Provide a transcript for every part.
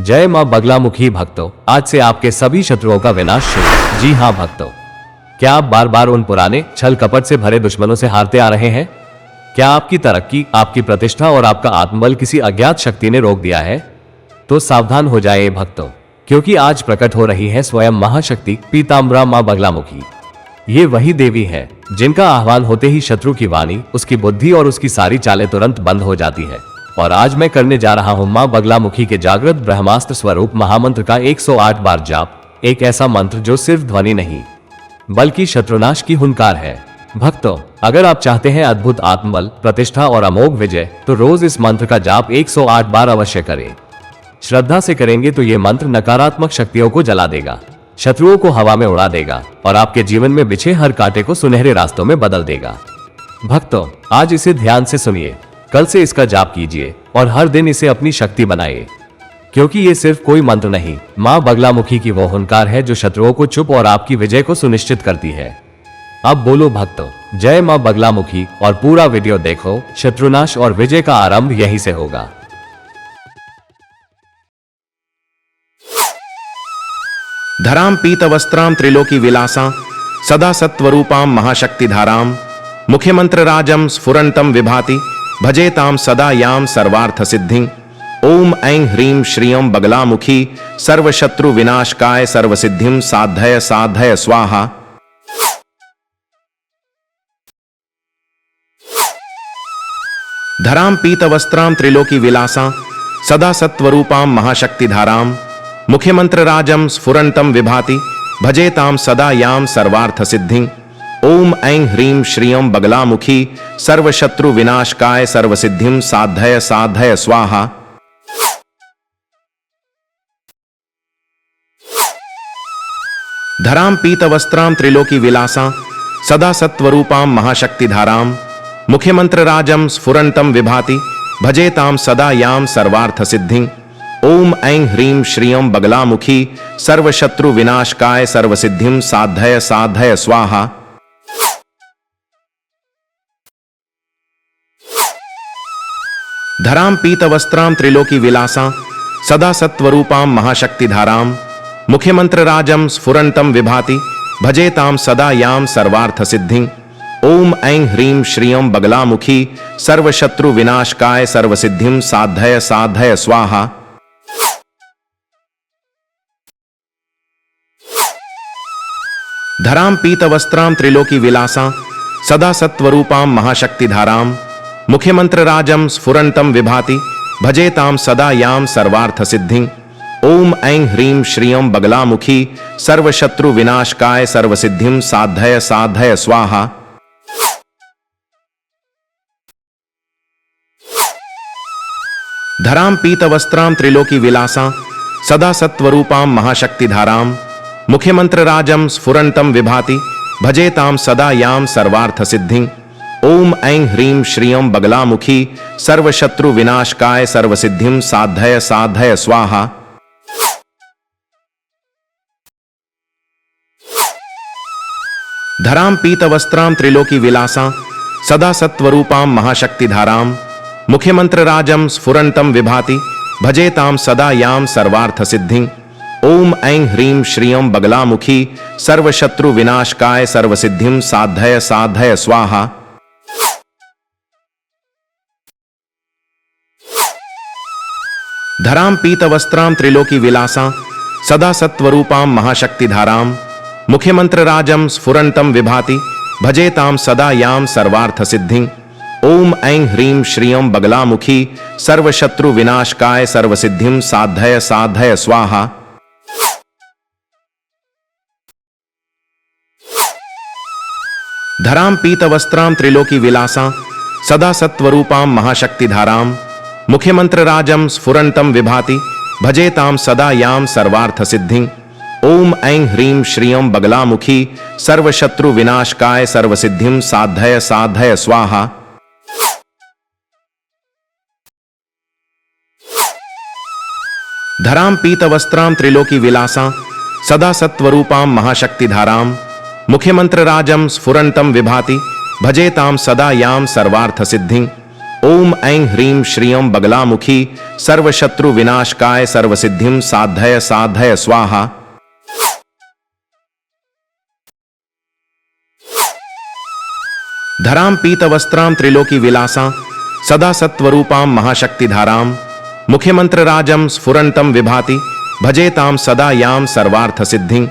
जय मां बगलामुखी भक्तों, आज से आपके सभी शत्रुओं का विनाश शुरू। जी हां भक्तों, क्या आप बार बार उन पुराने छल कपट से भरे दुश्मनों से हारते आ रहे हैं? क्या आपकी तरक्की, आपकी प्रतिष्ठा और आपका आत्मबल किसी अज्ञात शक्ति ने रोक दिया है? तो सावधान हो जाइए भक्तों, क्योंकि आज प्रकट हो रही है स्वयं महाशक्ति पीताम्बरा मां बगलामुखी। ये वही देवी है जिनका आह्वान होते ही शत्रु की वाणी, उसकी बुद्धि और उसकी सारी चालें तुरंत बंद हो जाती है। और आज मैं करने जा रहा हूं मां बगलामुखी के जागृत ब्रह्मास्त्र स्वरूप महामंत्र का 108 बार जाप। एक ऐसा मंत्र जो सिर्फ ध्वनि नहीं बल्कि शत्रुनाश की हुंकार है। भक्तों, अगर आप चाहते हैं अद्भुत आत्मबल, प्रतिष्ठा और अमोघ विजय, तो रोज इस मंत्र का जाप 108 बार अवश्य करें। श्रद्धा से करेंगे तो ये मंत्र नकारात्मक शक्तियों को जला देगा, शत्रुओं को हवा में उड़ा देगा और आपके जीवन में बिछे हर कांटे को सुनहरे रास्तों में बदल देगा। भक्तों, आज इसे ध्यान से सुनिए, कल से इसका जाप कीजिए और हर दिन इसे अपनी शक्ति बनाइए, क्योंकि ये सिर्फ कोई मंत्र नहीं, मां बगलामुखी की वो हुंकार है जो शत्रुओं को चुप और आपकी विजय को सुनिश्चित करती है। अब बोलो भक्तों, जय मां बगलामुखी, और पूरा वीडियो देखो। शत्रुनाश और विजय का आरंभ यहीं से होगा। धराम पीतवस्त्रां त्रिलोकी विलासां सदा सत्वरूपां महाशक्तिधारां मुख्यमंत्रराजं स्फुरन्तं विभाति भजेतां सदा यां सर्वार्थ सिद्धिं। ओम ऐं ह्रीं श्रियं बगलामुखी सर्वशत्रु विनाशकाय सर्वसिद्धिं साधय साधय स्वाहा। धरां पीतवस्त्रां त्रिलोकी विलासां सदा सत्वरूपां महाशक्तिधारां मुख्यमंत्रराजं स्फुरन्तं विभाति भजेतां सदा यां सर्वार्थ सिद्धिं। ओम ऐं ह्रीं श्रियं बगलामुखी सर्वशत्रु विनाशकाय सर्वसिद्धिं साधय साधय स्वाहा। धरां पीतवस्त्रां त्रिलोकी विलासां सदा सत्वरूपां महाशक्तिधारां मुख्यमंत्रराजं स्फुरन्तं विभाति भजेतां सदा यां सर्वार्थ सिद्धिं। ओम ऐं ह्रीं श्रियं बगलामुखी सर्वशत्रु विनाशकाय सर्वसिद्धिं साधय साधय स्वाहा। धरां पीतवस्त्रां त्रिलोकी विलासां सदा सत्वरूपां महाशक्तिधारां मुख्यमंत्रराजं स्फुरन्तं विभाति भजेतां सदा यां सर्वार्थ सिद्धिं। ओम ऐं ह्रीं श्रियं बगलामुखी सर्वशत्रु विनाशकाय सर्वसिद्धिं साधय साधय स्वाहा। धरां पीतवस्त्रां त्रिलोकी विलासां सदा सत्वरूपां महाशक्तिधारां मुख्यमंत्रराजं स्फुरन्तं विभाति भजेतां सदा यां सर्वार्थ सिद्धिं। ओम ऐं ह्रीं श्रियं बगलामुखी सर्वशत्रु विनाशकाय सर्वसिद्धिं साधय साधय स्वाहा। धरां पीतवस्त्रां त्रिलोकी विलासां सदा सत्वरूपां महाशक्तिधारां मुख्यमंत्रराजं स्फुरन्तं विभाति भजेतां सदा यां सर्वार्थ सिद्धिं। ओम ऐं ह्रीं श्रियं बगलामुखी सर्वशत्रु विनाशकाय सर्वसिद्धिं साधय साधय स्वाहा। धरां पीतवस्त्रां त्रिलोकी विलासां सदा सत्वरूपां महाशक्तिधारां मुख्यमंत्रराजं स्फुरन्तं विभाति भजेतां सदा यां सर्वार्थ सिद्धिं। ओम ऐं ह्रीं श्रियं बगलामुखी सर्वशत्रु विनाशकाय सर्वसिद्धिं साधय साधय स्वाहा। धरां पीतवस्त्रां त्रिलोकी विलासां सदा सत्वरूपां महाशक्तिधारां मुख्यमंत्रराजं स्फुरन्तं विभाति भजेतां सदा यां सर्वार्थ सिद्धिं। ओम ऐं ह्रीं श्रियं बगलामुखी सर्वशत्रु विनाशकाय सर्वसिद्धिं साधय साधय स्वाहा। धरां पीतवस्त्रां त्रिलोकी विलासां सदा सत्वरूपां महाशक्तिधारां मुख्यमंत्रराजं स्फुरन्तं विभाति भजेतां सदा यां सर्वार्थ सिद्धिं। ओम ऐं ह्रीं श्रियं बगलामुखी सर्वशत्रु विनाशकाय सर्वसिद्धिं साधय साधय स्वाहा। धरां पीतवस्त्रां त्रिलोकी विलासां सदा सत्वरूपां महाशक्तिधारां मुख्यमंत्रराजं स्फुरन्तं विभाति भजेतां सदा यां सर्वार्थ सिद्धिं। ओम ऐं ह्रीं श्रियं बगलामुखी सर्वशत्रु विनाशकाय सर्वसिद्धिं साधय साधय स्वाहा। धरां पीतवस्त्रां त्रिलोकी विलासां सदा सत्वरूपां महाशक्तिधारां मुख्यमंत्रराजं स्फुरन्तं विभाति भजेतां सदा यां सर्वार्थसिद्धिं।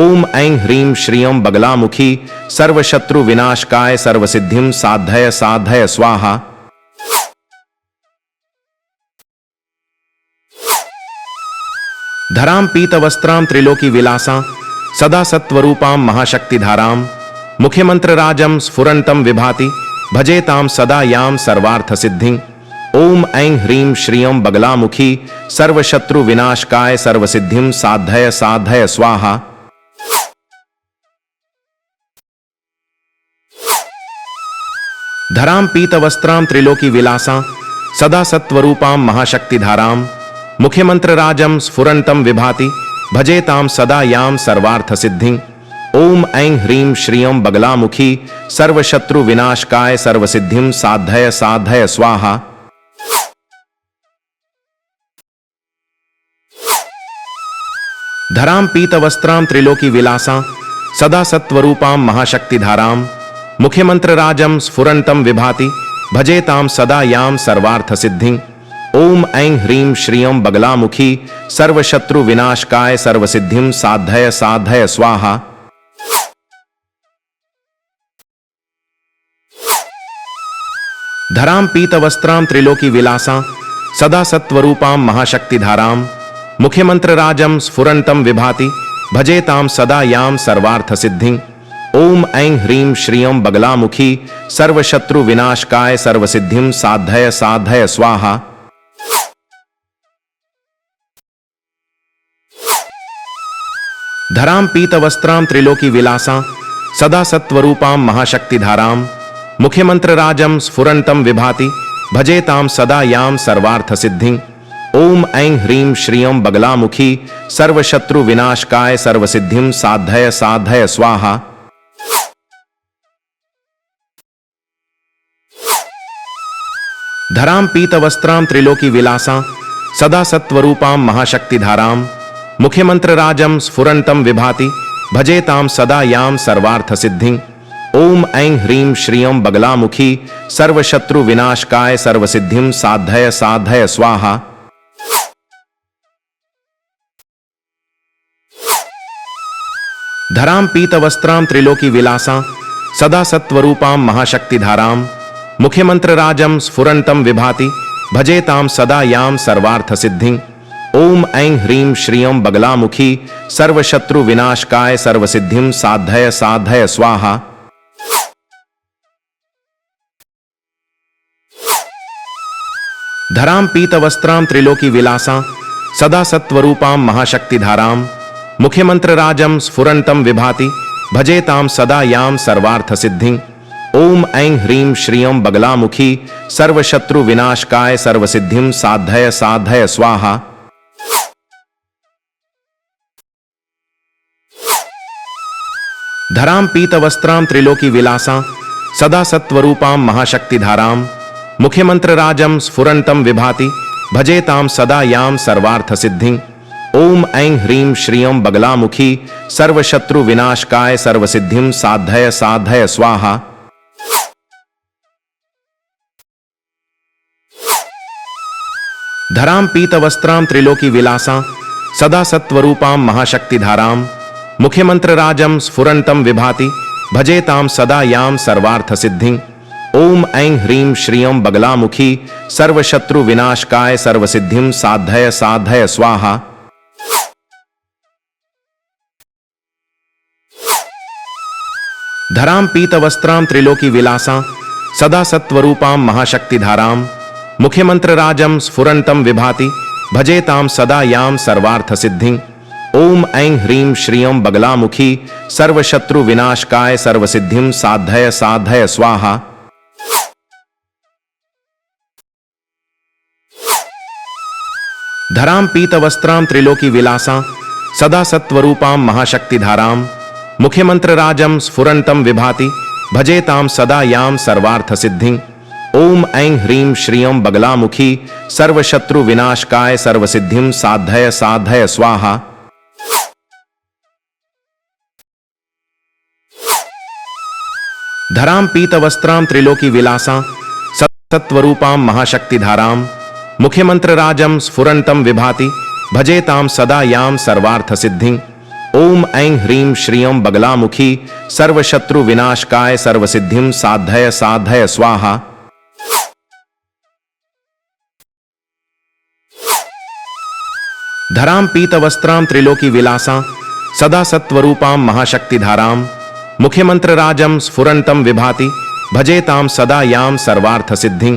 ओम ऐं ह्रीं श्रियं बगलामुखी सर्वशत्रु विनाशकाय सर्वसिद्धिं साधय साधय स्वाहा। धरां पीतवस्त्रां त्रिलोकी विलासां सदा सत्वरूपां महाशक्तिधारां मुख्यमंत्रराजं स्फुरन्तं विभाति भजेतां सदा यां सर्वार्थसिद्धिं। ओम ऐं ह्रीं श्रियं बगलामुखी सर्वशत्रु विनाशकाय सर्वसिद्धिं साधय साधय स्वाहा। धरां पीतवस्त्रां त्रिलोकी विलासां सदा सत्वरूपां महाशक्तिधारां मुख्यमंत्रराजं स्फुरन्तं विभाति भजेतां सदा यां सर्वार्थसिद्धिं। ओम ऐं ह्रीं श्रियं बगलामुखी सर्वशत्रु विनाशकाय सर्वसिद्धिं साधय साधय स्वाहा। धरां पीतवस्त्रां त्रिलोकी विलासां सदा सत्वरूपां महाशक्तिधारां मुख्यमंत्रराजं स्फुरन्तं विभाति भजेतां सदा यां सर्वार्थसिद्धिं। ओम ऐं ह्रीं श्रियं बगलामुखी सर्वशत्रु विनाशकाय सर्वसिद्धिं साधय साधय स्वाहा। धरां पीतवस्त्रां त्रिलोकी विलासां सदा सत्वरूपां महाशक्तिधारां मुख्यमंत्रराजं स्फुरन्तं विभाति भजेतां सदा यां सर्वार्थसिद्धिं। ओम ऐं ह्रीं श्रियं बगलामुखी सर्वशत्रु विनाशकाय सर्वसिद्धिं साधय साधय स्वाहा। धरां पीतवस्त्रां त्रिलोकी विलासां सदा सत्वरूपां महाशक्तिधारां मुख्यमंत्रराजं स्फुरन्तं विभाति भजेतां सदा यां सर्वार्थसिद्धिं। ओम ऐं ह्रीं श्रियं बगलामुखी सर्वशत्रु विनाशकाय सर्वसिद्धिं साधय साधय स्वाहा। धरां पीतवस्त्रां त्रिलोकी विलासां सदा सत्वरूपां महाशक्तिधारां मुख्यमंत्रराजं स्फुरन्तं विभाति भजेतां सदा यां सर्वार्थसिद्धिं। ओम ऐं ह्रीं श्रियं बगलामुखी सर्वशत्रु विनाशकाय सर्वसिद्धिं साधय साधय स्वाहा। धरां पीतवस्त्रां त्रिलोकी विलासां सदा सत्वरूपां महाशक्तिधारां मुख्यमंत्रराजं स्फुरन्तं विभाति भजेतां सदा यां सर्वार्थसिद्धिं। ओम ऐं ह्रीं श्रियं बगलामुखी सर्वशत्रु विनाशकाय सर्वसिद्धिं साधय साधय स्वाहा। धरां पीतवस्त्रां त्रिलोकी विलासां सदा सत्वरूपां महाशक्तिधारां मुख्यमंत्रराजं स्फुरन्तं विभाति भजेतां सदा यां सर्वार्थसिद्धिं। ओम ऐं ह्रीं श्रियं बगलामुखी सर्वशत्रु विनाशकाय सर्वसिद्धिं साधय साधय स्वाहा। धरां पीतवस्त्रां त्रिलोकी विलासां सदा सत्वरूपां महाशक्तिधारां मुख्यमंत्रराजं स्फुरन्तं विभाति भजेतां सदा यां सर्वार्थसिद्धिं। ओम ऐं ह्रीं श्रियं बगलामुखी सर्वशत्रु विनाशकाय सर्वसिद्धिं साधय साधय स्वाहा। धरां पीतवस्त्रां त्रिलोकी विलासां सदा सत्वरूपां महाशक्तिधारां मुख्यमंत्रराजं स्फुरन्तं विभाति भजेतां सदा यां सर्वार्थसिद्धिं। ओम ऐं ह्रीं श्रियं बगलामुखी सर्वशत्रु विनाशकाय सर्वसिद्धिं साधय साधय स्वाहा। धरां पीतवस्त्रां त्रिलोकी विलासां सदा सत्वरूपां महाशक्तिधारां मुख्यमंत्रराजं स्फुरन्तं विभाति भजेतां सदा यां सर्वार्थसिद्धिं। ओम ऐं ह्रीं श्रियं बगलामुखी सर्वशत्रु विनाशकाय सर्वसिद्धिं साधय साधय स्वाहा। धरां पीतवस्त्रां त्रिलोकी विलासां सदा सत्वरूपां महाशक्तिधारां मुख्यमंत्रराजं स्फुरन्तं विभाति भजेतां सदा यां सर्वार्थसिद्धिं। ओम ऐं ह्रीं श्रियं बगलामुखी सर्वशत्रु विनाशकाय सर्वसिद्धिं साधय साधय स्वाहा। धरां पीतवस्त्रां त्रिलोकी विलासां सत्त्वरूपां महाशक्तिधारां मुख्यमंत्रराजं स्फुरन्तं विभाति भजेतां सदा यां सर्वार्थसिद्धिं। ओम ऐं ह्रीं श्रियं बगलामुखी सर्वशत्रु विनाशकाय सर्वसिद्धिं साधय साधय स्वाहा। धरां पीतवस्त्रां त्रिलोकी विलासां सदा सत्वरूपां महाशक्तिधारां मुख्यमंत्रराजं स्फुरन्तं विभाति भजेतां सदा यां सर्वार्थसिद्धिं।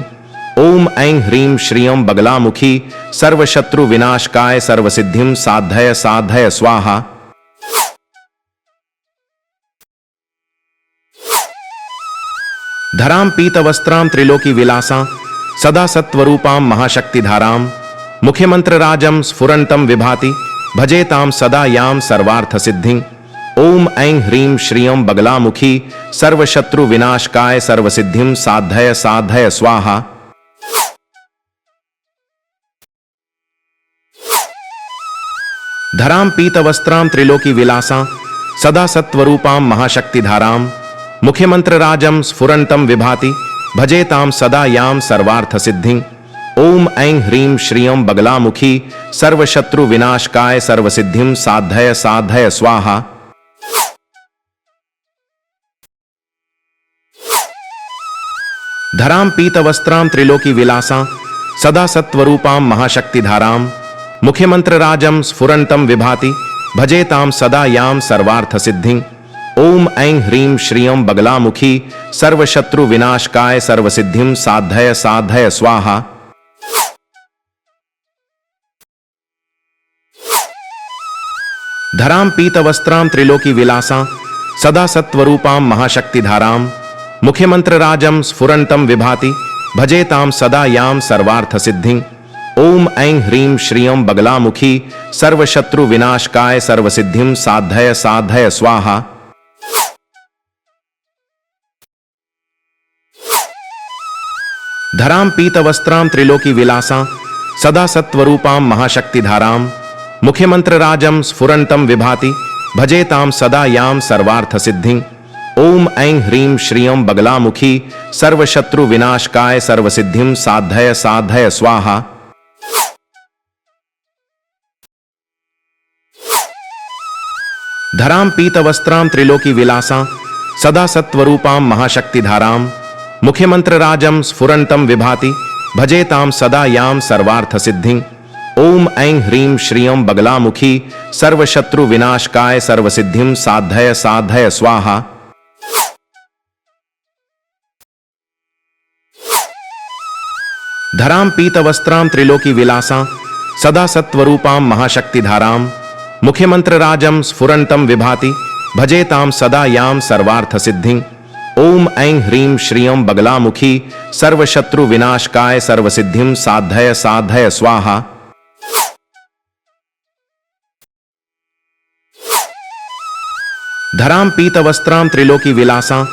ओम ऐं ह्रीं श्रियं बगलामुखी सर्वशत्रु विनाशकाय सर्वसिद्धिं साधय साधय स्वाहा। धरां पीतवस्त्रां त्रिलोकी विलासां सदा सत्वरूपां महाशक्तिधारां मुख्यमंत्रराजं स्फुरन्तं विभाति भजेतां सदा यां सर्वार्थसिद्धिं। ओम ऐं ह्रीं श्रियं बगलामुखी सर्वशत्रु विनाशकाय सर्वसिद्धिं साधय साधय स्वाहा। धरां पीतवस्त्रां त्रिलोकी विलासां सदा सत्वरूपां महाशक्तिधारां मुख्यमंत्रराजं स्फुरन्तं विभाति भजेतां सदा यां सर्वार्थसिद्धिं। ओम ऐं ह्रीं श्रियं बगलामुखी सर्वशत्रु विनाशकाय सर्वसिद्धिं साधय साधय स्वाहा। धरां पीतवस्त्रां त्रिलोकी विलासां सदा सत्वरूपां महाशक्तिधारां मुख्यमंत्रराजं स्फुरन्तं विभाति भजेतां सदा यां सर्वार्थसिद्धिं। ओम ऐं ह्रीं श्रियं बगलामुखी सर्वशत्रु विनाशकाय सर्वसिद्धिं साधय साधय स्वाहा। धरां पीतवस्त्रां त्रिलोकी विलासां सदा सत्वरूपां महाशक्तिधारां मुख्यमंत्रराजं स्फुरन्तं विभाति भजेतां सदा यां सर्वार्थसिद्धिं। ओम ऐं ह्रीं श्रियं बगलामुखी सर्वशत्रु विनाशकाय सर्वसिद्धिं साधय साधय स्वाहा। धरां पीतवस्त्रां त्रिलोकी विलासां सदा सत्वरूपां महाशक्तिधारां मुख्यमंत्रराजं स्फुरन्तं विभाति भजेतां सदा यां सर्वार्थसिद्धिं। ओम ऐं ह्रीं श्रियं बगलामुखी सर्वशत्रु विनाशकाय सर्वसिद्धिं साधय साधय स्वाहा। धरां पीतवस्त्रां त्रिलोकी विलासां सदा सत्वरूपां महाशक्तिधारां मुख्यमंत्रराजं स्फुरन्तं विभाति भजेतां सदा यां सर्वार्थसिद्धिं। ओम ऐं ह्रीं श्रियं बगलामुखी सर्वशत्रु विनाशकाय सर्वसिद्धिं साधय साधय स्वाहा। धरां पीतवस्त्रां त्रिलोकी विलासां सदा सत्वरूपां महाशक्तिधारां मुख्यमंत्रराजं स्फुरन्तं विभाति भजेतां सदा यां सर्वार्थसिद्धिं। ओम ऐं ह्रीं श्रियं बगलामुखी सर्वशत्रु विनाशकाय सर्वसिद्धिं साधय साधय स्वाहा। धरां पीतवस्त्रां त्रिलोकी विलासां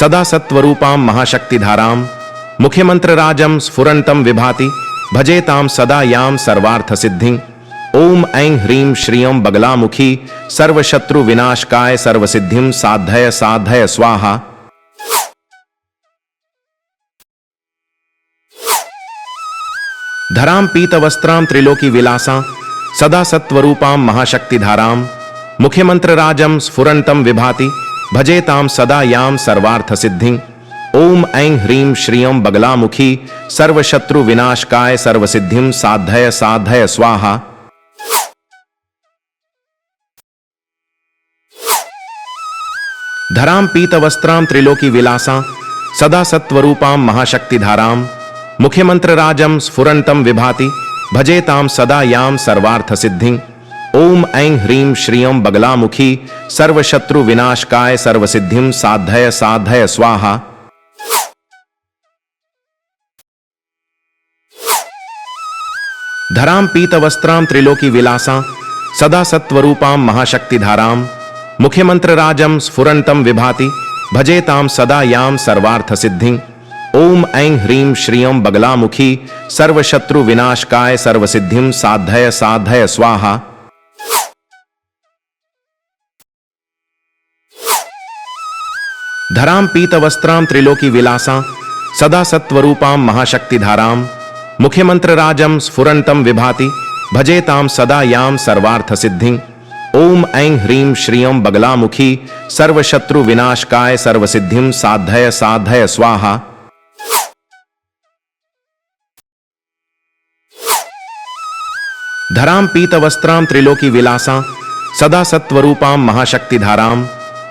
सदा सत्वरूपां महाशक्तिधारां मुख्यमंत्रराजं स्फुरन्तं विभाति भजेतां सदा यां सर्वार्थसिद्धिं। ओम ऐं ह्रीं श्रियं बगलामुखी सर्वशत्रु विनाशकाय सर्वसिद्धिं साधय साधय स्वाहा। धरां पीतवस्त्रां त्रिलोकी विलासां सदा सत्वरूपां महाशक्तिधारां मुख्यमंत्रराजं स्फुरन्तं विभाति भजेतां सदा यां सर्वार्थसिद्धिं। ओम ऐं ह्रीं श्रियं बगलामुखी सर्वशत्रु विनाशकाय सर्वसिद्धिं साधय साधय स्वाहा। धरां पीतवस्त्रां त्रिलोकी विलासां सदा सत्वरूपां महाशक्तिधारां मुख्यमंत्रराजं स्फुरन्तं विभाति भजेतां सदा यां सर्वार्थसिद्धिं। ओम ऐं ह्रीं श्रियं बगलामुखी सर्वशत्रु विनाशकाय सर्वसिद्धिं साधय साधय स्वाहा। धरां पीतवस्त्रां त्रिलोकी विलासां सदा सत्वरूपां महाशक्तिधारां मुख्यमंत्रराजं स्फुरन्तं विभाति भजेतां सदा यां सर्वार्थसिद्धिं। ओम ऐं ह्रीं श्रियं बगलामुखी सर्वशत्रु विनाशकाय सर्वसिद्धिं साधय साधय स्वाहा। धरां पीतवस्त्रां त्रिलोकी विलासां सदा सत्वरूपां महाशक्तिधारां मुख्यमंत्रराजं स्फुरन्तं विभाति भजेतां सदा यां सर्वार्थसिद्धिं। ओम ऐं ह्रीं श्रियं बगलामुखी सर्वशत्रु विनाशकाय सर्वसिद्धिं साधय साधय स्वाहा। धरां पीतवस्त्रां त्रिलोकी विलासां सदा सत्वरूपां महाशक्तिधारां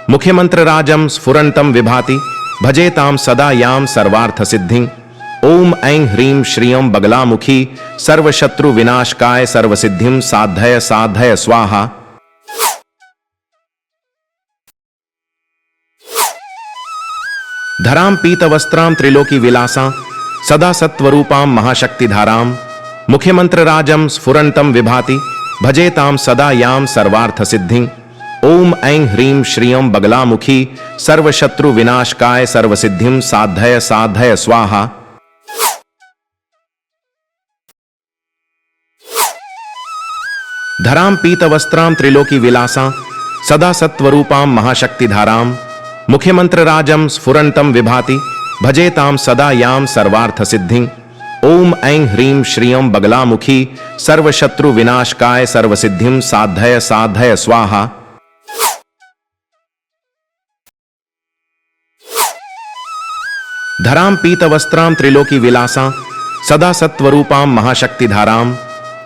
मुख्यमंत्रराजं स्फुरन्तं विभाति भजेतां सदा यां सर्वार्थसिद्धिं। ओम ऐं ह्रीं श्रियं बगलामुखी सर्वशत्रु विनाशकाय सर्वसिद्धिं साधय साधय स्वाहा। धरां पीतवस्त्रां त्रिलोकी विलासां सदा सत्वरूपां महाशक्तिधारां मुख्यमंत्रराजं स्फुरन्तं विभाति भजेतां सदा यां सर्वार्थसिद्धिं। ओम ऐं ह्रीं श्रियं बगलामुखी सर्वशत्रु विनाशकाय सर्वसिद्धिं साधय साधय स्वाहा। धरां पीतवस्त्रां त्रिलोकी विलासां सदा सत्वरूपां महाशक्तिधारां मुख्यमंत्रराजं स्फुरन्तं विभाति भजेतां सदा यां सर्वार्थसिद्धिं। ओम ऐं ह्रीं श्रियं बगलामुखी सर्वशत्रु विनाशकाय सर्वसिद्धिं साधय साधय स्वाहा। धरां पीतवस्त्रां त्रिलोकी विलासां सदा सत्वरूपां महाशक्तिधारां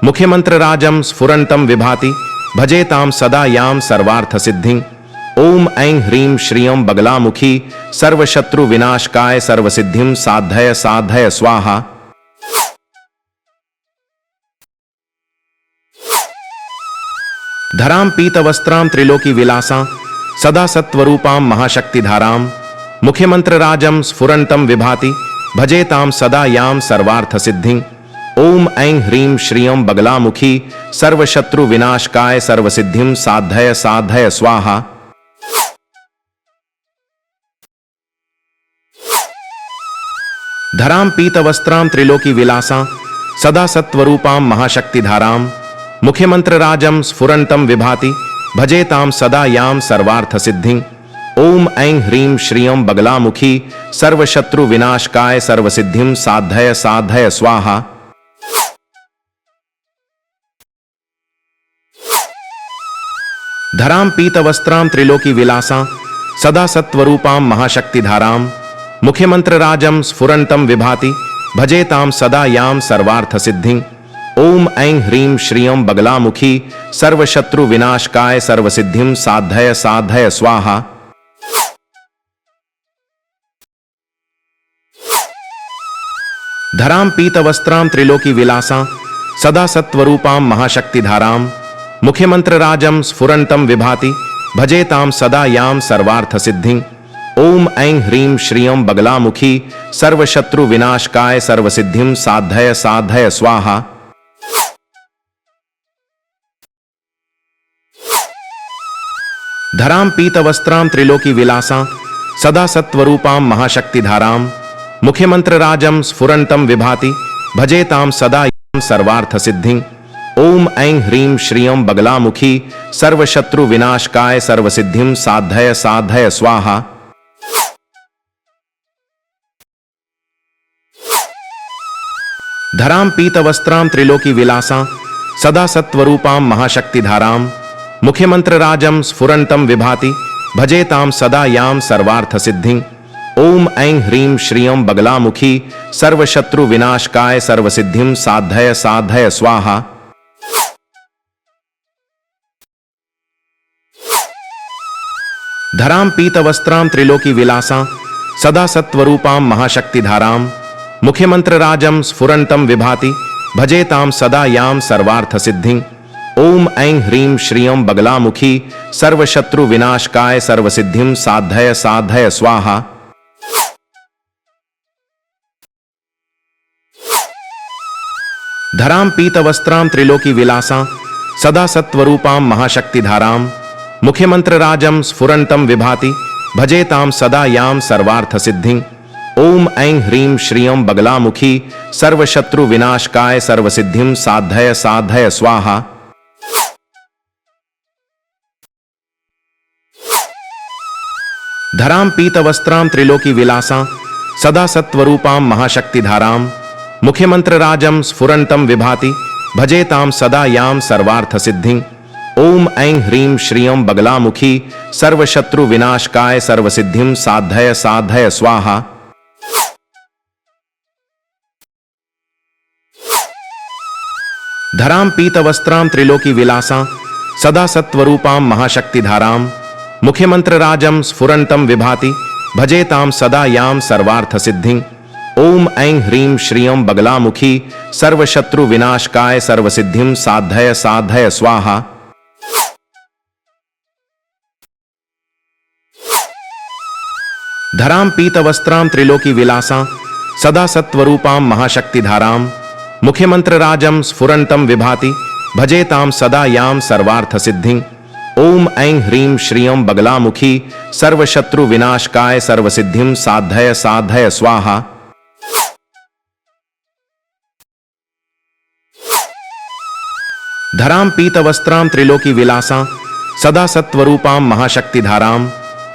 मुख्यमंत्रराजं स्फुरन्तं विभाति भजेतां सदा यां सर्वार्थसिद्धिं। ओम ऐं ह्रीं श्रियं बगलामुखी सर्वशत्रु विनाशकाय सर्वसिद्धिं साधय साधय स्वाहा। धरां पीतवस्त्रां त्रिलोकी विलासां सदा सत्वरूपां महाशक्तिधारां मुख्यमंत्रराजं स्फुरन्तं विभाति भजेतां सदा यां सर्वार्थसिद्धिं। ओम ऐं ह्रीं श्रियं बगलामुखी सर्वशत्रु विनाशकाय सर्वसिद्धिं साधय साधय स्वाहा। धरां पीतवस्त्रां त्रिलोकी विलासां सदा सत्वरूपां महाशक्तिधारां मुख्यमंत्रराजं स्फुरन्तं विभाति भजेतां सदा यां सर्वार्थसिद्धिं। ओम ऐं ह्रीं श्रियं बगलामुखी सर्वशत्रु विनाशकाय सर्वसिद्धिं साधय साधय स्वाहा। धरां पीतवस्त्रां त्रिलोकी विलासां सदा सत्वरूपां महाशक्तिधारां मुख्यमंत्रराजं स्फुरन्तं विभाति भजेतां सदा यां सर्वार्थसिद्धिं। ओम ऐं ह्रीं श्रियं बगलामुखी सर्वशत्रु विनाशकाय सर्वसिद्धिं साधय साधय स्वाहा। धरां पीतवस्त्रां त्रिलोकी विलासां सदा सत्वरूपां महाशक्तिधारां मुख्यमंत्रराजं स्फुरन्तं विभाति भजेतां सदा यां सर्वार्थसिद्धिं। ओम ऐं ह्रीं श्रियं बगलामुखी सर्वशत्रु विनाशकाय सर्वसिद्धिं साधय साधय स्वाहा। धरां पीतवस्त्रां त्रिलोकी विलासां सदा सत्वरूपां महाशक्तिधारां मुख्यमंत्रराजं स्फुरन्तं विभाति भजेतां सदा यां सर्वार्थसिद्धिं। ओम ऐं ह्रीं श्रियं बगलामुखी सर्वशत्रु विनाशकाय सर्वसिद्धिं साधय साधय स्वाहा। धरां पीतवस्त्रां त्रिलोकी विलासां सदा सत्वरूपां महाशक्तिधारां मुख्यमंत्रराजं स्फुरन्तं विभाति भजेतां सदा यां सर्वार्थसिद्धिं। ओम ऐं ह्रीं श्रियं बगलामुखी सर्वशत्रु विनाशकाय सर्वसिद्धिं साधय साधय स्वाहा। धरां पीतवस्त्रां त्रिलोकी विलासां सदा सत्वरूपां महाशक्तिधारां मुख्यमंत्रराजं स्फुरन्तं विभाति भजेतां सदा यां सर्वार्थसिद्धिं। ओम ऐं ह्रीं श्रियं बगलामुखी सर्वशत्रु विनाशकाय सर्वसिद्धिं साधय साधय स्वाहा। धरां पीतवस्त्रां त्रिलोकी विलासां सदा सत्वरूपां महाशक्तिधारां मुख्यमंत्रराजं स्फुरन्तं विभाति भजेतां सदा यां सर्वार्थसिद्धिं। ओम ऐं ह्रीं श्रियं बगलामुखी सर्वशत्रु विनाशकाय सर्वसिद्धिं साधय साधय स्वाहा। धरां पीतवस्त्रां त्रिलोकी विलासां सदा सत्वरूपां महाशक्तिधारां मुख्यमंत्रराजं स्फुरन्तं विभाति भजेतां सदा यां सर्वार्थसिद्धिं। ओम ऐं ह्रीं श्रियं बगलामुखी सर्वशत्रु विनाशकाय सर्वसिद्धिं साधय साधय स्वाहा। धरां पीतवस्त्रां त्रिलोकी विलासां सदा सत्वरूपां महाशक्तिधारां मुख्यमंत्रराजं स्फुरन्तं विभाति भजेतां सदा यां सर्वार्थसिद्धिं। ओम ऐं ह्रीं श्रियं बगलामुखी सर्वशत्रु विनाशकाय सर्वसिद्धिं साधय साधय स्वाहा। धरां पीतवस्त्रां त्रिलोकी विलासां सदा सत्वरूपां महाशक्तिधारां मुख्यमंत्रराजं स्फुरन्तं विभाति भजेतां सदा यां सर्वार्थसिद्धिं। ओम ऐं ह्रीं श्रियं बगलामुखी सर्वशत्रु विनाशकाय सर्वसिद्धिं साधय साधय स्वाहा। धरां पीतवस्त्रां त्रिलोकी विलासां सदा सत्वरूपां महाशक्तिधारां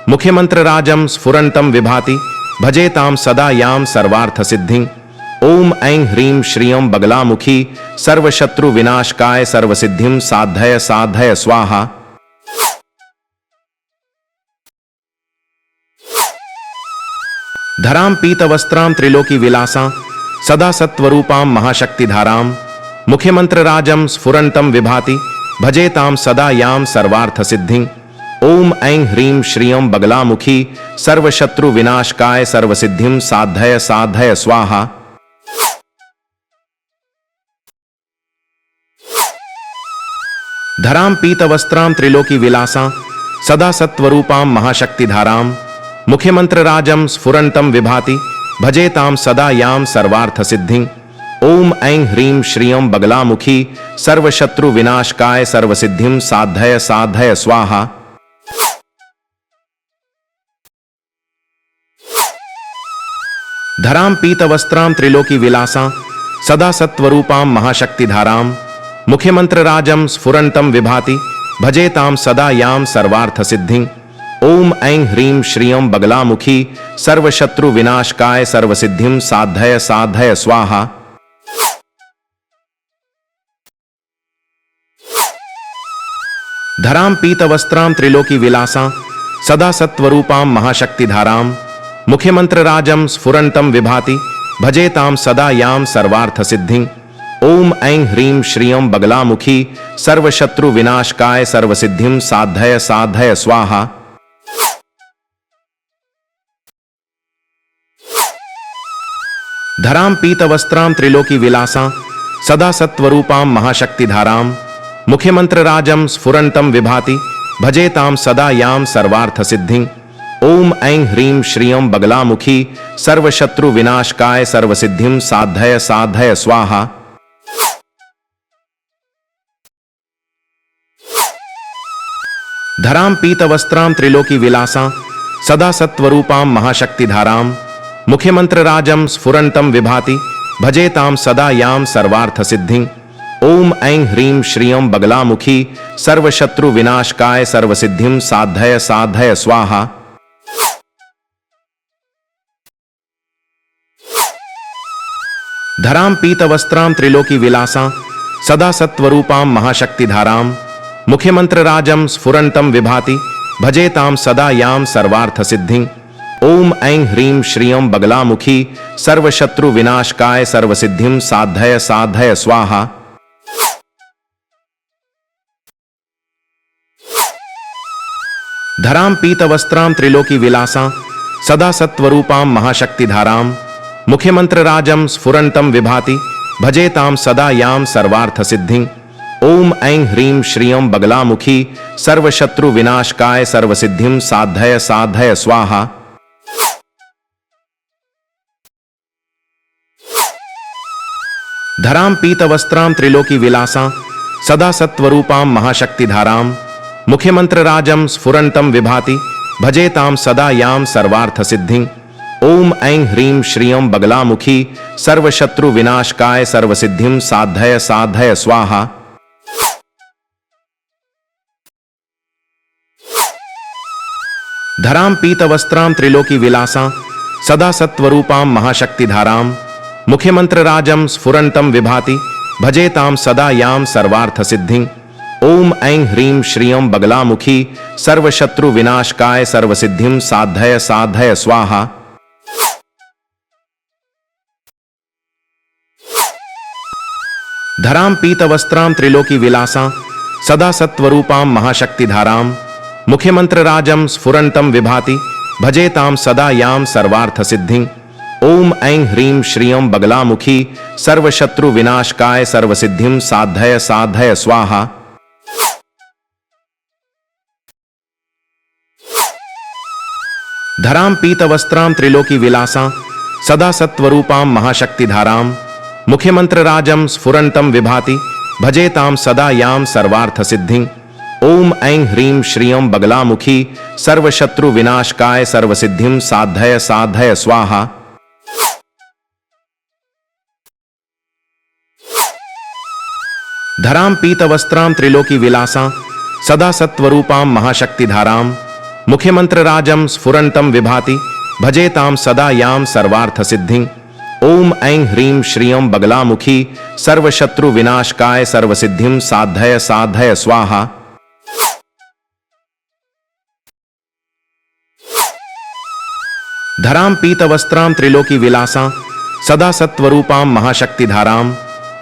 मुख्यमंत्रराजं स्फुरन्तं विभाति भजेतां सदा यां सर्वार्थसिद्धिं। ओम ऐं ह्रीं श्रियं बगलामुखी सर्वशत्रु विनाशकाय सर्वसिद्धिं साधय साधय स्वाहा। धरां पीतवस्त्रां त्रिलोकी विलासां सदा सत्वरूपां महाशक्तिधारां मुख्यमंत्रराजं स्फुरन्तं विभाति भजेतां सदा यां सर्वार्थसिद्धिं। ओम ऐं ह्रीं श्रियं बगलामुखी सर्वशत्रु विनाशकाय सर्वसिद्धिं साधय साधय स्वाहा। धरां पीतवस्त्रां त्रिलोकी विलासां सदा सत्वरूपां महाशक्तिधारां मुख्यमंत्रराजं स्फुरन्तं विभाति भजेतां सदा यां सर्वार्थसिद्धिं। ओम ऐं ह्रीं श्रियं बगलामुखी सर्वशत्रु विनाशकाय सर्वसिद्धिं साधय साधय स्वाहा। धरां पीतवस्त्रां त्रिलोकी विलासां सदा सत्वरूपां महाशक्तिधारां मुख्यमंत्रराजं स्फुरन्तं विभाति भजेतां सदा यां सर्वार्थसिद्धिं। ओम ऐं ह्रीं श्रियं बगलामुखी सर्वशत्रु विनाशकाय सर्वसिद्धिं साधय साधय स्वाहा। धरां पीतवस्त्रां त्रिलोकी विलासां सदा सत्वरूपां महाशक्तिधारां मुख्यमंत्रराजं स्फुरन्तं विभाति भजेतां सदा यां सर्वार्थसिद्धिं। ओम ऐं ह्रीं श्रियं बगलामुखी सर्वशत्रु विनाशकाय सर्वसिद्धिं साधय साधय स्वाहा। धरां पीतवस्त्रां त्रिलोकी विलासां सदा सत्वरूपां महाशक्तिधारां मुख्यमंत्रराजं स्फुरन्तं विभाति भजेतां सदा यां सर्वार्थसिद्धिं। ओम ऐं ह्रीं श्रियं बगलामुखी सर्वशत्रु विनाशकाय सर्वसिद्धिं साधय साधय स्वाहा। धरां पीतवस्त्रां त्रिलोकी विलासां सदा सत्वरूपां महाशक्तिधारां मुख्यमंत्रराजं स्फुरन्तं विभाति भजेतां सदा यां सर्वार्थसिद्धिं। ओम ऐं ह्रीं श्रियं बगलामुखी सर्वशत्रु विनाशकाय सर्वसिद्धिं साधय साधय स्वाहा। धरां पीतवस्त्रां त्रिलोकी विलासां सदा सत्वरूपां महाशक्तिधारां मुख्यमंत्रराजं स्फुरन्तं विभाति भजेतां सदा यां सर्वार्थसिद्धिं। ओम ऐं ह्रीं श्रियं बगलामुखी सर्वशत्रु विनाशकाय सर्वसिद्धिं साधय साधय स्वाहा। धरां पीतवस्त्रां त्रिलोकी विलासां सदा सत्वरूपां महाशक्तिधारां मुख्यमंत्रराजं स्फुरन्तं विभाति भजेतां सदा यां सर्वार्थसिद्धिं। ओम ऐं ह्रीं श्रियं बगलामुखी सर्वशत्रु विनाशकाय सर्वसिद्धिं साधय साधय स्वाहा। धरां पीतवस्त्रां त्रिलोकी विलासां सदा सत्वरूपां महाशक्तिधारां मुख्यमंत्रराजं स्फुरन्तं विभाति भजेतां सदा यां सर्वार्थसिद्धिं। ओम ऐं ह्रीं श्रियं बगलामुखी सर्वशत्रु विनाशकाय सर्वसिद्धिं साधय साधय स्वाहा। धरां पीतवस्त्रां त्रिलोकी विलासां सदा सत्वरूपां महाशक्तिधारां मुख्यमंत्रराजं स्फुरन्तं विभाति भजेतां सदा यां सर्वार्थसिद्धिं। ओम ऐं ह्रीं श्रियं बगलामुखी सर्वशत्रु विनाशकाय सर्वसिद्धिं साधय साधय स्वाहा। धरां पीतवस्त्रां त्रिलोकी विलासां सदा सत्वरूपां महाशक्तिधारां मुख्यमंत्रराजं स्फुरन्तं विभाति भजेतां सदा यां सर्वार्थसिद्धिं। ओम ऐं ह्रीं श्रियं बगलामुखी सर्वशत्रु विनाशकाय सर्वसिद्धिं साधय साधय स्वाहा। धरां पीतवस्त्रां त्रिलोकी विलासां सदा सत्वरूपां महाशक्तिधारां मुख्यमंत्रराजं स्फुरन्तं विभाति भजेतां सदा यां सर्वार्थसिद्धिं। ओम ऐं ह्रीं श्रियं बगलामुखी सर्वशत्रु विनाशकाय सर्वसिद्धिं साधय साधय स्वाहा। धरां पीतवस्त्रां त्रिलोकी विलासां सदा सत्वरूपां महाशक्तिधारां मुख्यमंत्रराजं स्फुरन्तं विभाति भजेतां सदा यां सर्वार्थसिद्धिं। ओम ऐं ह्रीं श्रियं बगलामुखी सर्वशत्रु विनाशकाय सर्वसिद्धिं साधय साधय स्वाहा। धरां पीतवस्त्रां त्रिलोकी विलासां सदा सत्वरूपां महाशक्तिधारां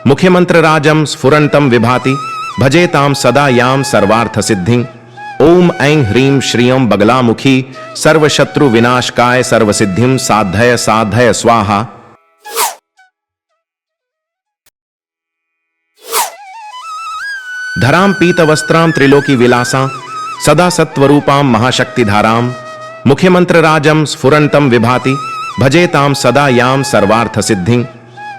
मुख्यमंत्रराजं स्फुरन्तं विभाति भजेतां सदा यां सर्वार्थसिद्धिं। ओम ऐं ह्रीं श्रियं बगलामुखी सर्वशत्रु विनाशकाय सर्वसिद्धिं साधय साधय स्वाहा। धरां पीतवस्त्रां त्रिलोकी विलासां सदा सत्वरूपां महाशक्तिधारां मुख्यमंत्रराजं स्फुरन्तं विभाति भजेतां सदा यां सर्वार्थसिद्धिं।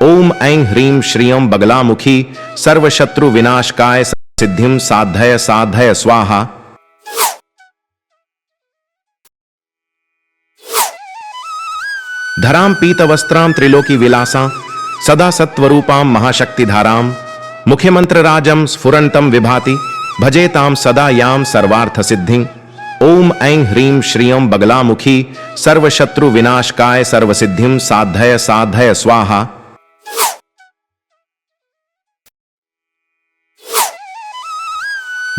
ओम ऐं ह्रीं श्रियं बगलामुखी सर्वशत्रु विनाशकाय सिद्धिं साधय साधय स्वाहा। धरां पीतवस्त्रां त्रिलोकी विलासां सदा सत्वरूपां महाशक्तिधारां मुख्यमंत्रराजं स्फुरन्तं विभाति भजेतां सदा यां सर्वार्थसिद्धिं। ओम ऐं ह्रीं श्रियं बगलामुखी सर्वशत्रु विनाशकाय सर्वसिद्धिं साधय साधय स्वाहा।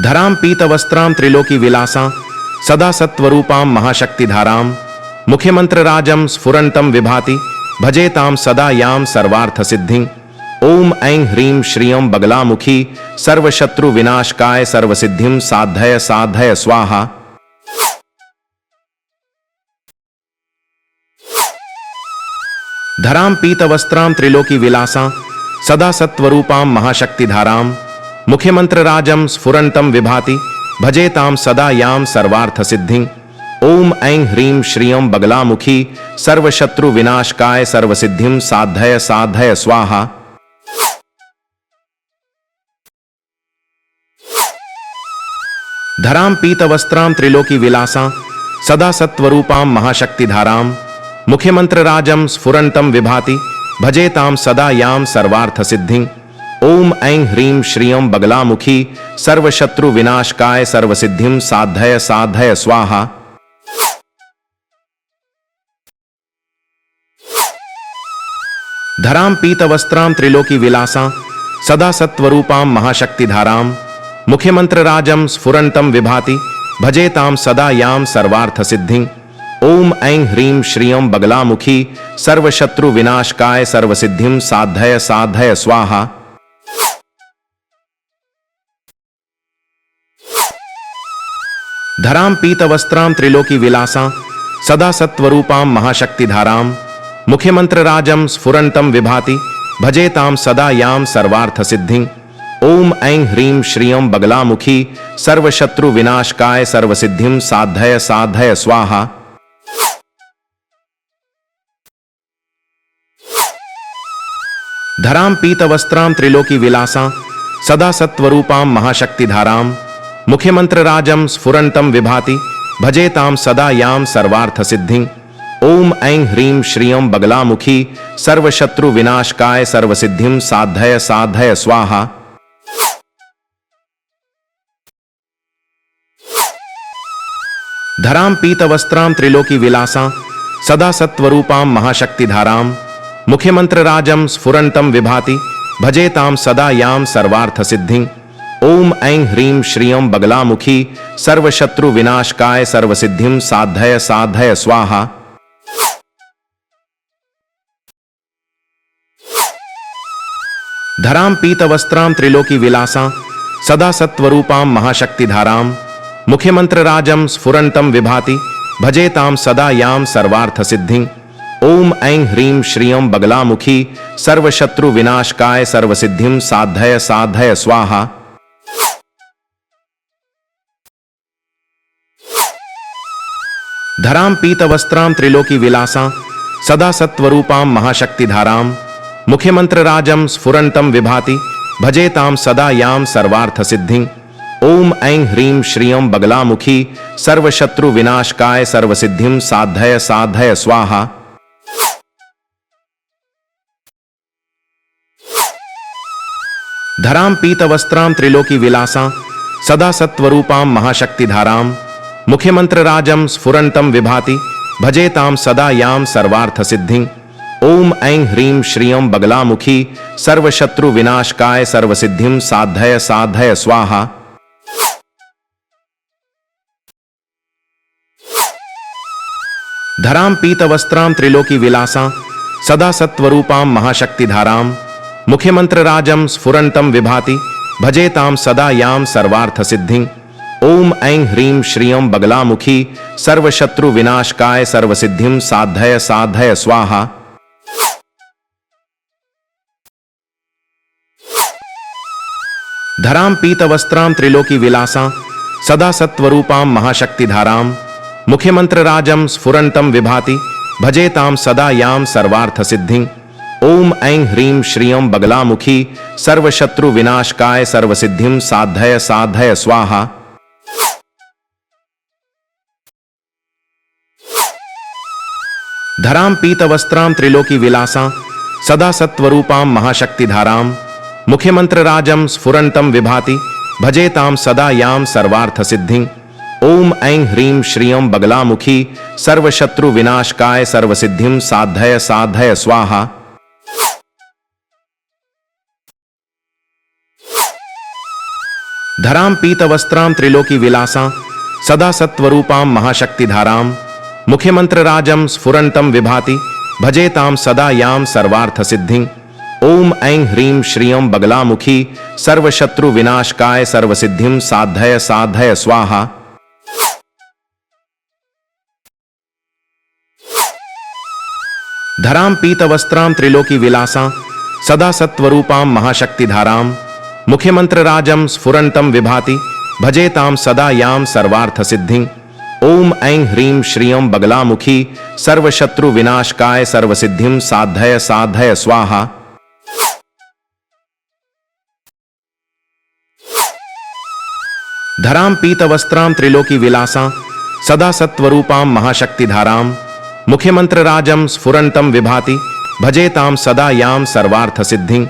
धरां पीतवस्त्रां त्रिलोकी विलासां सदा सत्वरूपां महाशक्तिधारां मुख्यमंत्रराजं स्फुरन्तं विभाति भजेतां सदा यां सर्वार्थसिद्धिं। ओम ऐं ह्रीं श्रियं बगलामुखी सर्वशत्रु विनाशकाय सर्वसिद्धिं साधय साधय स्वाहा। धरां पीतवस्त्रां त्रिलोकी विलासां सदा सत्वरूपां महाशक्तिधारां मुख्यमंत्रराजं स्फुरन्तं विभाति भजेतां सदा यां सर्वार्थसिद्धिं। ओम ऐं ह्रीं श्रियं बगलामुखी सर्वशत्रु विनाशकाय सर्वसिद्धिं साधय साधय स्वाहा। धरां पीतवस्त्रां त्रिलोकी विलासां सदा सत्वरूपां महाशक्तिधारां मुख्यमंत्रराजं स्फुरन्तं विभाति भजेतां सदा यां सर्वार्थसिद्धिं। ओम ऐं ह्रीं श्रियं बगलामुखी सर्वशत्रु विनाशकाय सर्वसिद्धिं साधय साधय स्वाहा। धरां पीतवस्त्रां त्रिलोकी विलासां सदा सत्वरूपां महाशक्तिधारां मुख्यमंत्रराजं स्फुरन्तं विभाति भजेतां सदा यां सर्वार्थसिद्धिं। ओम ऐं ह्रीं श्रियं बगलामुखी सर्वशत्रु विनाशकाय सर्वसिद्धिं साधय साधय स्वाहा। धरां पीतवस्त्रां त्रिलोकी विलासां सदा सत्वरूपां महाशक्तिधारां मुख्यमंत्रराजं स्फुरन्तं विभाति भजेतां सदा यां सर्वार्थसिद्धिं। ओम ऐं ह्रीं श्रियं बगलामुखी सर्वशत्रु विनाशकाय सर्वसिद्धिं साधय साधय स्वाहा। धरां पीतवस्त्रां त्रिलोकी विलासां सदा सत्वरूपां महाशक्तिधारां मुख्यमंत्रराजं स्फुरन्तं विभाति भजेतां सदा यां सर्वार्थसिद्धिं। ओम ऐं ह्रीं श्रियं बगलामुखी सर्वशत्रु विनाशकाय सर्वसिद्धिं साधय साधय स्वाहा। धरां पीतवस्त्रां त्रिलोकी विलासां सदा सत्वरूपां महाशक्तिधारां मुख्यमंत्रराजं स्फुरन्तं विभाति भजेतां सदा यां सर्वार्थसिद्धिं। ओम ऐं ह्रीं श्रियं बगलामुखी सर्वशत्रु विनाशकाय सर्वसिद्धिं साधय साधय स्वाहा। धरां पीतवस्त्रां त्रिलोकी विलासां सदा सत्वरूपां महाशक्तिधारां मुख्यमंत्रराजं स्फुरन्तं विभाति भजेतां सदा यां सर्वार्थसिद्धिं। ओम ऐं ह्रीं श्रियं बगलामुखी सर्वशत्रु विनाशकाय सर्वसिद्धिं साधय साधय स्वाहा। धरां पीतवस्त्रां त्रिलोकी विलासां सदा सत्वरूपां महाशक्तिधारां मुख्यमंत्रराजं स्फुरन्तं विभाति भजेतां सदा यां सर्वार्थसिद्धिं। ओम ऐं ह्रीं श्रियं बगलामुखी सर्वशत्रु विनाशकाय सर्वसिद्धिं साधय साधय स्वाहा। धरां पीतवस्त्रां त्रिलोकी विलासां सदा सत्वरूपां महाशक्तिधारां मुख्यमंत्रराजं स्फुरन्तं विभाति भजेतां सदा यां सर्वार्थसिद्धिं। ओम ऐं ह्रीं श्रियं बगलामुखी सर्वशत्रु विनाशकाय सर्वसिद्धिं साधय साधय स्वाहा। धरां पीतवस्त्रां त्रिलोकी विलासां सदा सत्वरूपां महाशक्तिधारां मुख्यमंत्रराजं स्फुरन्तं विभाति भजेतां सदा यां सर्वार्थसिद्धिं। ओम ऐं ह्रीं श्रियं बगलामुखी सर्वशत्रु विनाशकाय सर्वसिद्धिं साधय साधय स्वाहा। धरां पीतवस्त्रां त्रिलोकी विलासां सदा सत्वरूपां महाशक्तिधारां मुख्यमंत्रराजं स्फुरन्तं विभाति भजेतां सदा यां सर्वार्थसिद्धिं। ओम ऐं ह्रीं श्रियं बगलामुखी सर्वशत्रु विनाशकाय सर्वसिद्धिं साधय साधय स्वाहा। धरां पीतवस्त्रां त्रिलोकी विलासां सदा सत्वरूपां महाशक्तिधारां मुख्यमंत्रराजं स्फुरन्तं विभाति भजेतां सदा यां सर्वार्थसिद्धिं। ओम ऐं ह्रीं श्रियं बगलामुखी सर्वशत्रु विनाशकाय सर्वसिद्धिं साधय साधय स्वाहा। धरां पीतवस्त्रां त्रिलोकी विलासां सदा सत्वरूपां महाशक्तिधारां मुख्यमंत्रराजं स्फुरन्तं विभाति भजेतां सदा यां सर्वार्थसिद्धिं। ओम ऐं ह्रीं श्रियं बगलामुखी सर्वशत्रु विनाशकाय सर्वसिद्धिं साधय साधय स्वाहा। धरां पीतवस्त्रां त्रिलोकी विलासां सदा सत्वरूपां महाशक्तिधारां मुख्यमंत्रराजं स्फुरन्तं विभाति भजेतां सदा यां सर्वार्थसिद्धिं। ओम ऐं ह्रीं श्रियं बगलामुखी सर्वशत्रु विनाशकाय सर्वसिद्धिं साधय साधय स्वाहा। धरां पीतवस्त्रां त्रिलोकी विलासां सदा सत्वरूपां महाशक्तिधारां मुख्यमंत्रराजं स्फुरन्तं विभाति भजेतां सदा यां सर्वार्थसिद्धिं।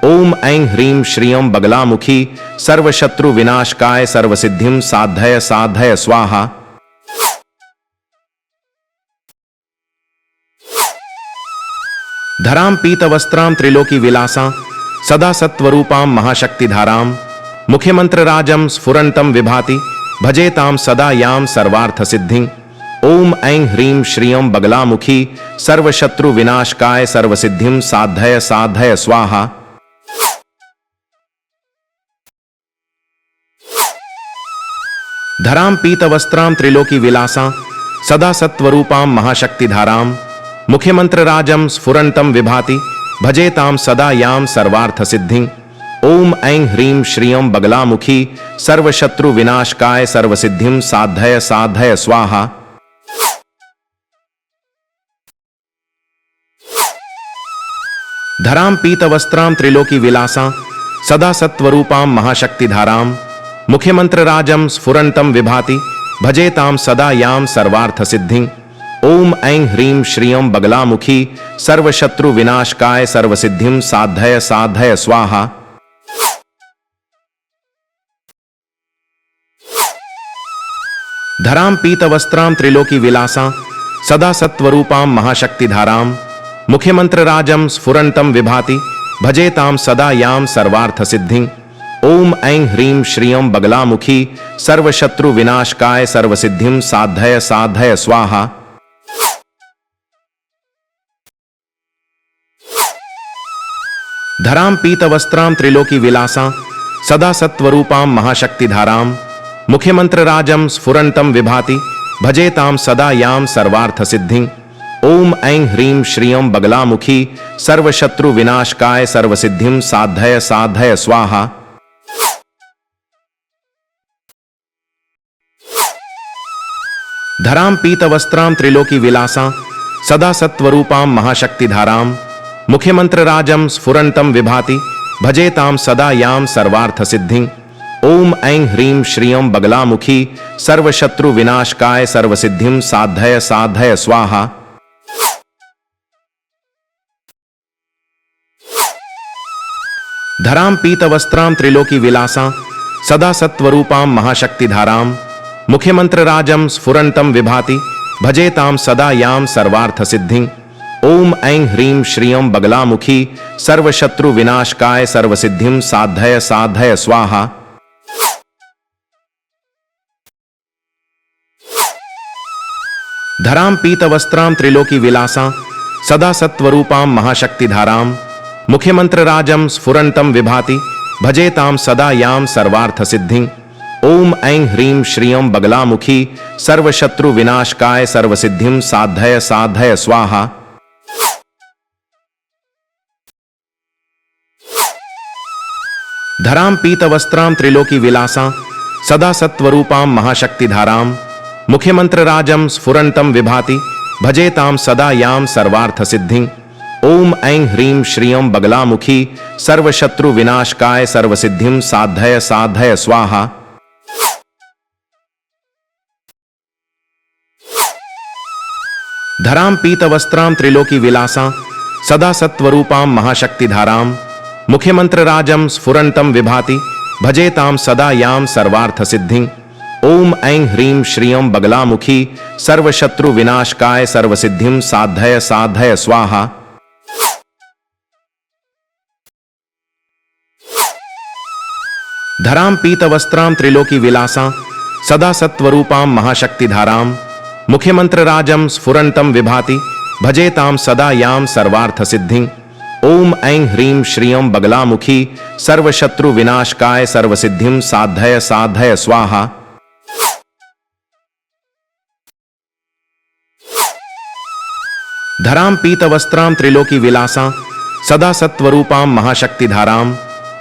ओम ऐं ह्रीं श्रियं बगलामुखी सर्वशत्रु विनाशकाय सर्वसिद्धिं साधय साधय स्वाहा। धरां पीतवस्त्रां त्रिलोकी विलासां सदा सत्वरूपां महाशक्तिधारां मुख्यमंत्रराजं स्फुरन्तं विभाति भजेतां सदा यां सर्वार्थसिद्धिं। ओम ऐं ह्रीं श्रियं बगलामुखी सर्वशत्रु विनाशकाय सर्वसिद्धिं साधय साधय स्वाहा। धरां पीतवस्त्रां त्रिलोकी विलासां सदा सत्वरूपां महाशक्तिधारां मुख्यमंत्रराजं स्फुरन्तं विभाति भजेतां सदा यां सर्वार्थसिद्धिं। ओम ऐं ह्रीं श्रियं बगलामुखी सर्वशत्रु विनाशकाय सर्वसिद्धिं साधय साधय स्वाहा। धरां पीतवस्त्रां त्रिलोकी विलासां सदा सत्वरूपां महाशक्तिधारां मुख्यमंत्रराजं स्फुरन्तं विभाति भजेतां सदा यां सर्वार्थसिद्धिं। ओम ऐं ह्रीं श्रियं बगलामुखी सर्वशत्रु विनाशकाय सर्वसिद्धिं साधय साधय स्वाहा। धरां पीतवस्त्रां त्रिलोकी विलासां सदा सत्वरूपां महाशक्तिधारां मुख्यमंत्रराजं स्फुरन्तं विभाति भजेतां सदा यां सर्वार्थसिद्धिं। ओम ऐं ह्रीं श्रियं बगलामुखी सर्वशत्रु विनाशकाय सर्वसिद्धिं साधय साधय स्वाहा। धरां पीतवस्त्रां त्रिलोकी विलासां सदा सत्वरूपां महाशक्तिधारां मुख्यमंत्रराजं स्फुरन्तं विभाति भजेतां सदा यां सर्वार्थसिद्धिं। ओम ऐं ह्रीं श्रियं बगलामुखी सर्वशत्रु विनाशकाय सर्वसिद्धिं साधय साधय स्वाहा। धरां पीतवस्त्रां त्रिलोकी विलासां सदा सत्वरूपां महाशक्तिधारां मुख्यमंत्रराजं स्फुरन्तं विभाति भजेतां सदा यां सर्वार्थसिद्धिं। ओम ऐं ह्रीं श्रियं बगलामुखी सर्वशत्रु विनाशकाय सर्वसिद्धिं साधय साधय स्वाहा। धरां पीतवस्त्रां त्रिलोकी विलासां सदा सत्वरूपां महाशक्तिधारां मुख्यमंत्रराजं स्फुरन्तं विभाति भजेतां सदा यां सर्वार्थसिद्धिं। ओम ऐं ह्रीं श्रियं बगलामुखी सर्वशत्रु विनाशकाय सर्वसिद्धिं साधय साधय स्वाहा। धरां पीतवस्त्रां त्रिलोकी विलासां सदा सत्वरूपां महाशक्तिधारां मुख्यमंत्रराजं स्फुरन्तं विभाति भजेतां सदा यां सर्वार्थसिद्धिं। ओम ऐं ह्रीं श्रियं बगलामुखी सर्वशत्रु विनाशकाय सर्वसिद्धिं साधय साधय स्वाहा। धरां पीतवस्त्रां त्रिलोकी विलासां सदा सत्वरूपां महाशक्तिधारां मुख्यमंत्रराजं स्फुरन्तं विभाति भजेतां सदा यां सर्वार्थसिद्धिं। ओम ऐं ह्रीं श्रियं बगलामुखी सर्वशत्रु विनाशकाय सर्वसिद्धिं साधय साधय स्वाहा। धरां पीतवस्त्रां त्रिलोकी विलासां सदा सत्वरूपां महाशक्तिधारां मुख्यमंत्रराजं स्फुरन्तं विभाति भजेतां सदा यां सर्वार्थसिद्धिं। ओम ऐं ह्रीं श्रियं बगलामुखी सर्वशत्रु विनाशकाय सर्वसिद्धिं साधय साधय स्वाहा। धरां पीतवस्त्रां त्रिलोकी विलासां सदा सत्वरूपां महाशक्तिधारां मुख्यमंत्रराजं स्फुरन्तं विभाति भजेतां सदा यां सर्वार्थसिद्धिं। ओम ऐं ह्रीं श्रियं बगलामुखी सर्वशत्रु विनाशकाय सर्वसिद्धिं साधय साधय स्वाहा। धरां पीतवस्त्रां त्रिलोकी विलासां सदा सत्वरूपां महाशक्तिधारां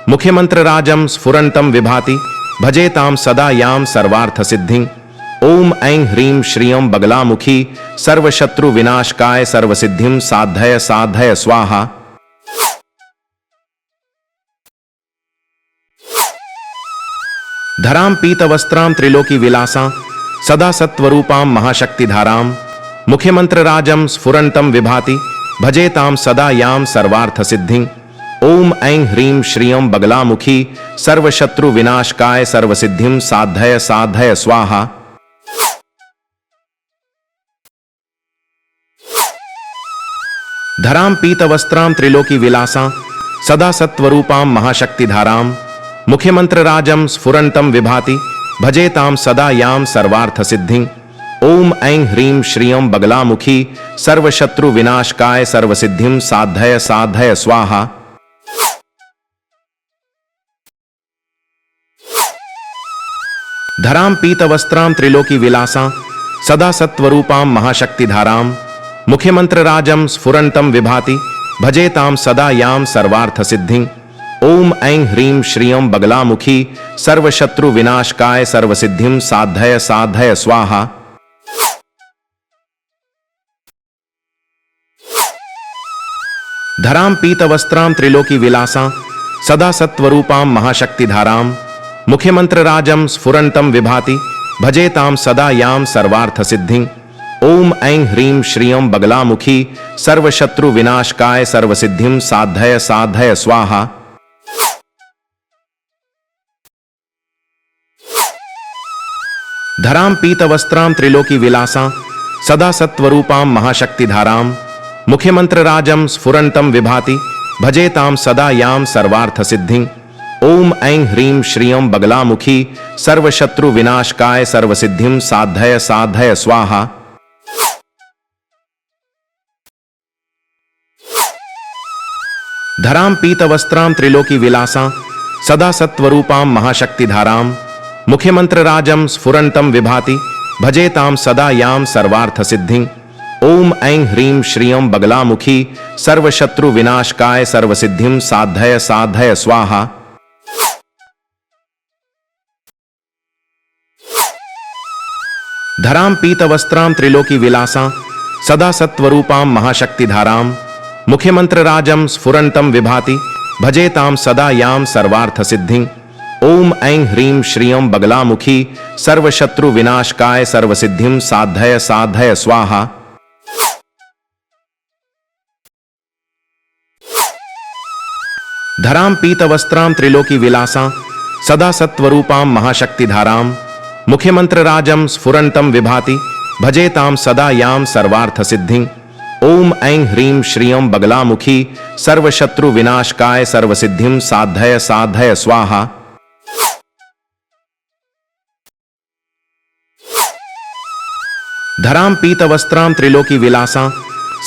मुख्यमंत्रराजं स्फुरन्तं विभाति भजेतां सदा यां सर्वार्थसिद्धिं। ओम ऐं ह्रीं श्रियं बगलामुखी सर्वशत्रु विनाशकाय सर्वसिद्धिं साधय साधय स्वाहा। धरां पीतवस्त्रां त्रिलोकी विलासां सदा सत्वरूपां महाशक्तिधारां मुख्यमंत्रराजं स्फुरन्तं विभाति भजेतां सदा यां सर्वार्थसिद्धिं। ओम ऐं ह्रीं श्रियं बगलामुखी सर्वशत्रु विनाशकाय सर्वसिद्धिं साधय साधय स्वाहा। धरां पीतवस्त्रां त्रिलोकी विलासां सदा सत्वरूपां महाशक्तिधारां मुख्यमंत्रराजं स्फुरन्तं विभाति भजेतां सदा यां सर्वार्थसिद्धिं। ओम ऐं ह्रीं श्रियं बगलामुखी सर्वशत्रु विनाशकाय सर्वसिद्धिं साधय साधय स्वाहा। धरां पीतवस्त्रां त्रिलोकी विलासां सदा सत्वरूपां महाशक्तिधारां मुख्यमंत्रराजं स्फुरन्तं विभाति भजेतां सदा यां सर्वार्थसिद्धिं। ओम ऐं ह्रीं श्रियं बगलामुखी सर्वशत्रु विनाशकाय सर्वसिद्धिं साधय साधय स्वाहा। धरां पीतवस्त्रां त्रिलोकी विलासां सदा सत्वरूपां महाशक्तिधारां मुख्यमंत्रराजं स्फुरन्तं विभाति भजेतां सदा यां सर्वार्थसिद्धिं। ओम ऐं ह्रीं श्रियं बगलामुखी सर्वशत्रु विनाशकाय सर्वसिद्धिं साधय साधय स्वाहा। धरां पीतवस्त्रां त्रिलोकी विलासां सदा सत्वरूपां महाशक्तिधारां मुख्यमंत्रराजं स्फुरन्तं विभाति भजेतां सदा यां सर्वार्थसिद्धिं। ओम ऐं ह्रीं श्रियं बगलामुखी सर्वशत्रु विनाशकाय सर्वसिद्धिं साधय साधय स्वाहा। धरां पीतवस्त्रां त्रिलोकी विलासां सदा सत्वरूपां महाशक्तिधारां मुख्यमंत्रराजं स्फुरन्तं विभाति भजेतां सदा यां सर्वार्थसिद्धिं। ओम ऐं ह्रीं श्रियं बगलामुखी सर्वशत्रु विनाशकाय सर्वसिद्धिं साधय साधय स्वाहा। धरां पीतवस्त्रां त्रिलोकी विलासां सदा सत्वरूपां महाशक्तिधारां मुख्यमंत्रराजं स्फुरन्तं विभाति भजेतां सदा यां सर्वार्थसिद्धिं। ओम ऐं ह्रीं श्रियं बगलामुखी सर्वशत्रु विनाशकाय सर्वसिद्धिं साधय साधय स्वाहा। धरां पीतवस्त्रां त्रिलोकी विलासां सदा सत्वरूपां महाशक्तिधारां मुख्यमंत्रराजं स्फुरन्तं विभाति भजेतां सदा यां सर्वार्थसिद्धिं। ओम ऐं ह्रीं श्रियं बगलामुखी सर्वशत्रु विनाशकाय सर्वसिद्धिं साधय साधय स्वाहा। धरां पीतवस्त्रां त्रिलोकी विलासां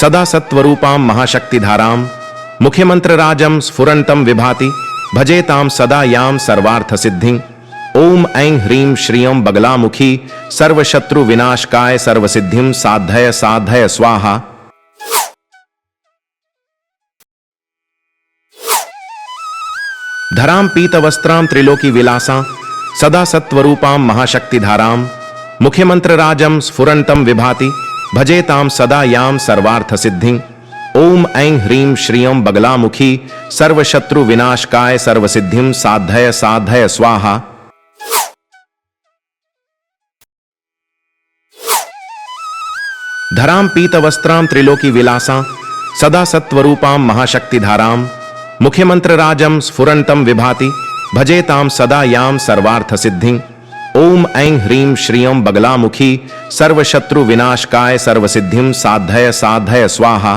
सदा सत्वरूपां महाशक्तिधारां मुख्यमंत्रराजं स्फुरन्तं विभाति भजेतां सदा यां सर्वार्थसिद्धिं। ओम ऐं ह्रीं श्रियं बगलामुखी सर्वशत्रु विनाशकाय सर्वसिद्धिं साधय साधय स्वाहा। धरां पीतवस्त्रां त्रिलोकी विलासां सदा सत्वरूपां महाशक्तिधारां मुख्यमंत्रराजं स्फुरन्तं विभाति भजेतां सदा यां सर्वार्थसिद्धिं। ओम ऐं ह्रीं श्रियं बगलामुखी सर्वशत्रु विनाशकाय सर्वसिद्धिं साधय साधय स्वाहा। धरां पीतवस्त्रां त्रिलोकी विलासां सदा सत्वरूपां महाशक्तिधारां मुख्यमंत्रराजं स्फुरन्तं विभाति भजेतां सदा यां सर्वार्थसिद्धिं। ओम ऐं ह्रीं श्रियं बगलामुखी सर्वशत्रु विनाशकाय सर्वसिद्धिं साधय साधय स्वाहा।